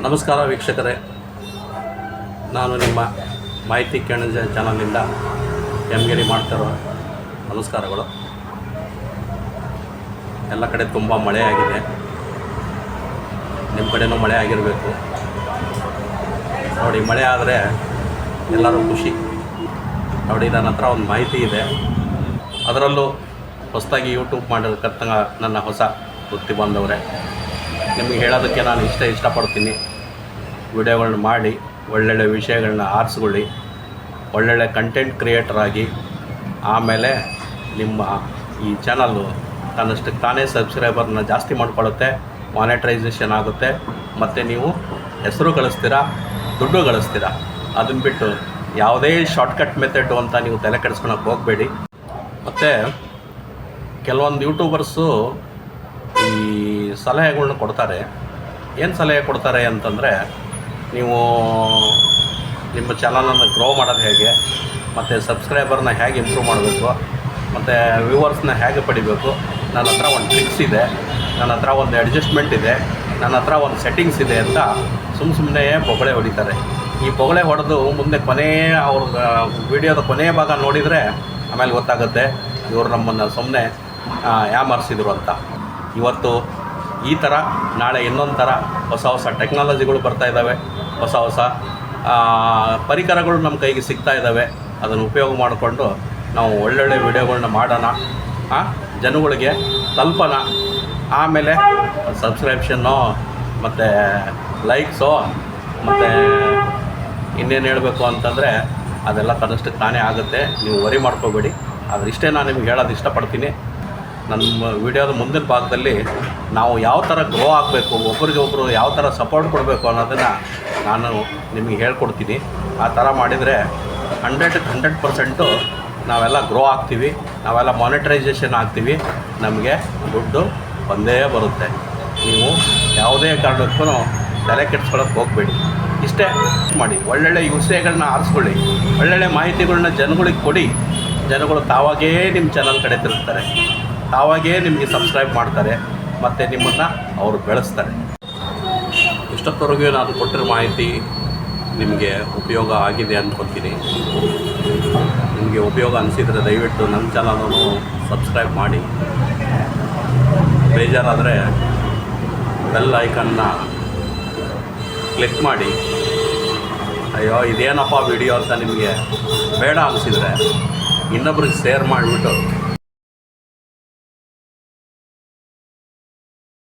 ನಮಸ್ಕಾರ ವೀಕ್ಷಕರೇ, ನಾನು ನಿಮ್ಮ ಮಾಹಿತಿ ಕೇಳಿದ ಚಾನಲ್ನಿಂದ ಎಮ್ಗಿರಿ ಮಾಡ್ತಿರೋ ನಮಸ್ಕಾರಗಳು. ಎಲ್ಲ ಕಡೆ ತುಂಬ ಮಳೆಯಾಗಿದೆ, ನಿಮ್ಮ ಕಡೆನೂ ಮಳೆ ಆಗಿರಬೇಕು. ನೋಡಿ, ಮಳೆ ಆದರೆ ಎಲ್ಲರೂ ಖುಷಿ. ನೋಡಿ, ನನ್ನ ಹತ್ರ ಒಂದು ಮಾಹಿತಿ ಇದೆ. ಅದರಲ್ಲೂ ಹೊಸದಾಗಿ ಯೂಟ್ಯೂಬ್ ಮಾಡಿರ್ತಕ್ಕ ನನ್ನ ಹೊಸ ವೃತ್ತಿ ಬಂದವರೇ, ನಿಮಗೆ ಹೇಳೋದಕ್ಕೆ ನಾನು ಇಷ್ಟಪಡ್ತೀನಿ. ವಿಡಿಯೋಗಳನ್ನ ಮಾಡಿ ಒಳ್ಳೊಳ್ಳೆ ವಿಷಯಗಳನ್ನ ಆರಿಸ್ಕೊಳ್ಳಿ, ಒಳ್ಳೊಳ್ಳೆ ಕಂಟೆಂಟ್ ಕ್ರಿಯೇಟರ್ ಆಗಿ. ಆಮೇಲೆ ನಿಮ್ಮ ಈ ಚಾನಲ್ಲು ತನ್ನಷ್ಟಕ್ಕೆ ತಾನೇ ಸಬ್ಸ್ಕ್ರೈಬರ್ನ ಜಾಸ್ತಿ ಮಾಡ್ಕೊಳ್ಳುತ್ತೆ, ಮಾನಿಟೈಸೇಷನ್ ಆಗುತ್ತೆ, ಮತ್ತು ನೀವು ಹೆಸರು ಗಳಿಸ್ತೀರಾ, ದುಡ್ಡು ಗಳಿಸ್ತೀರಾ. ಅದನ್ನು ಬಿಟ್ಟು ಯಾವುದೇ ಶಾರ್ಟ್ಕಟ್ ಮೆಥಡು ಅಂತ ನೀವು ತಲೆ ಕೆಡಿಸ್ಕೊಳಕ್ಕೆ ಹೋಗಬೇಡಿ. ಮತ್ತು ಕೆಲವೊಂದು ಯೂಟ್ಯೂಬರ್ಸು ಈ ಸಲಹೆಗಳ್ನ ಕೊಡ್ತಾರೆ. ಏನು ಸಲಹೆ ಕೊಡ್ತಾರೆ ಅಂತಂದರೆ, ನೀವು ನಿಮ್ಮ ಚಾನಲನ್ನು ಗ್ರೋ ಮಾಡೋದು ಹೇಗೆ, ಮತ್ತು ಸಬ್ಸ್ಕ್ರೈಬರ್ನ ಹೇಗೆ ಇಂಪ್ರೂವ್ ಮಾಡಬೇಕು, ಮತ್ತು ವ್ಯೂವರ್ಸ್ನ ಹೇಗೆ ಪಡಿಬೇಕು. ನನ್ನ ಹತ್ರ ಒಂದು ಟ್ರಿಕ್ಸ್ ಇದೆ, ನನ್ನ ಹತ್ರ ಒಂದು ಅಡ್ಜಸ್ಟ್ಮೆಂಟ್ ಇದೆ, ನನ್ನ ಹತ್ರ ಒಂದು ಸೆಟ್ಟಿಂಗ್ಸ್ ಇದೆ ಅಂತ ಸುಮ್ಮನೆ ಬೊಗಳೆ ಹೊಡಿತಾರೆ. ಈ ಬೊಗಳೆ ಹೊಡೆದು ಮುಂದೆ ಅವ್ರ ವಿಡಿಯೋದ ಕೊನೆಯ ಭಾಗ ನೋಡಿದರೆ ಆಮೇಲೆ ಗೊತ್ತಾಗುತ್ತೆ ಇವರು ನಮ್ಮನ್ನು ಸುಮ್ಮನೆ ಯಾಮರ್ಸಿದ್ರು ಅಂತ. ಇವತ್ತು ಈ ಥರ, ನಾಳೆ ಇನ್ನೊಂದು ಥರ ಹೊಸ ಟೆಕ್ನಾಲಜಿಗಳು ಬರ್ತಾಯಿದ್ದಾವೆ, ಹೊಸ ಪರಿಕರಗಳು ನಮ್ಮ ಕೈಗೆ ಸಿಗ್ತಾ ಇದ್ದಾವೆ. ಅದನ್ನು ಉಪಯೋಗ ಮಾಡಿಕೊಂಡು ನಾವು ಒಳ್ಳೊಳ್ಳೆ ವಿಡಿಯೋಗಳನ್ನ ಮಾಡೋಣ, ಜನಗಳಿಗೆ ತಲುಪೋಣ. ಆಮೇಲೆ ಸಬ್ಸ್ಕ್ರಿಪ್ಷನ್ನು ಮತ್ತು ಲೈಕ್ಸು ಮತ್ತು ಇನ್ನೇನು ಹೇಳಬೇಕು ಅಂತಂದರೆ ಅದೆಲ್ಲ ತನ್ನಷ್ಟಕ್ಕೆ ತಾನೇ ಆಗುತ್ತೆ. ನೀವು ವರಿ ಮಾಡ್ಕೋಬೇಡಿ. ಆದರೆ ಇಷ್ಟೇ ನಾನು ನಿಮ್ಗೆ ಹೇಳೋದು ಇಷ್ಟಪಡ್ತೀನಿ. ನಮ್ಮ ವಿಡಿಯೋದ ಮುಂದಿನ ಭಾಗದಲ್ಲಿ ನಾವು ಯಾವ ಥರ ಗ್ರೋ ಆಗಬೇಕು, ಒಬ್ರಿಗೊಬ್ಬರು ಯಾವ ಥರ ಸಪೋರ್ಟ್ ಕೊಡಬೇಕು ಅನ್ನೋದನ್ನು ನಾನು ನಿಮಗೆ ಹೇಳ್ಕೊಡ್ತೀನಿ. ಆ ಥರ ಮಾಡಿದರೆ 100% ನಾವೆಲ್ಲ ಗ್ರೋ ಆಗ್ತೀವಿ, ನಾವೆಲ್ಲ ಮಾನಿಟೈಸೇಷನ್ ಆಗ್ತೀವಿ, ನಮಗೆ ದುಡ್ಡು ಬಂದೇ ಬರುತ್ತೆ. ನೀವು ಯಾವುದೇ ಕಾರಣಕ್ಕೂ ತಲೆ ಕೆಡಿಸ್ಕೊಳ್ಳೋಕೆ ಹೋಗಬೇಡಿ. ಇಷ್ಟೇ ಮಾಡಿ, ಒಳ್ಳೊಳ್ಳೆ ವಿಷಯಗಳನ್ನ ಆರಿಸ್ಕೊಳ್ಳಿ, ಒಳ್ಳೊಳ್ಳೆ ಮಾಹಿತಿಗಳನ್ನ ಜನಗಳಿಗೆ ಕೊಡಿ. ಜನಗಳು ತಾವಾಗೇ ನಿಮ್ಮ ಚಾನಲ್ ಕಡೆ ತಿರುಗ್ತಾರೆ, ತಾವಾಗೇ ನಿಮಗೆ ಸಬ್ಸ್ಕ್ರೈಬ್ ಮಾಡ್ತಾರೆ, ಮತ್ತು ನಿಮ್ಮನ್ನು ಅವರು ಬೆಳೆಸ್ತಾರೆ. ಇಷ್ಟೊತ್ತವರೆಗೂ ನಾನು ಕೊಟ್ಟಿರೋ ಮಾಹಿತಿ ನಿಮಗೆ ಉಪಯೋಗ ಆಗಿದೆ ಅಂದ್ಕೊತೀನಿ. ನಿಮಗೆ ಉಪಯೋಗ ಅನಿಸಿದರೆ ದಯವಿಟ್ಟು ನನ್ನ ಚಾನಲನ್ನು ಸಬ್ಸ್ಕ್ರೈಬ್ ಮಾಡಿ. ಬೇಜಾರಾದರೆ ಬೆಲ್ ಐಕನ್ನ ಕ್ಲಿಕ್ ಮಾಡಿ. ಇದೇನಪ್ಪ ವಿಡಿಯೋ ಅಂತ ನಿಮಗೆ ಬೇಡ ಅನಿಸಿದರೆ ಇನ್ನೊಬ್ರಿಗೆ ಶೇರ್ ಮಾಡಿಬಿಟ್ಟು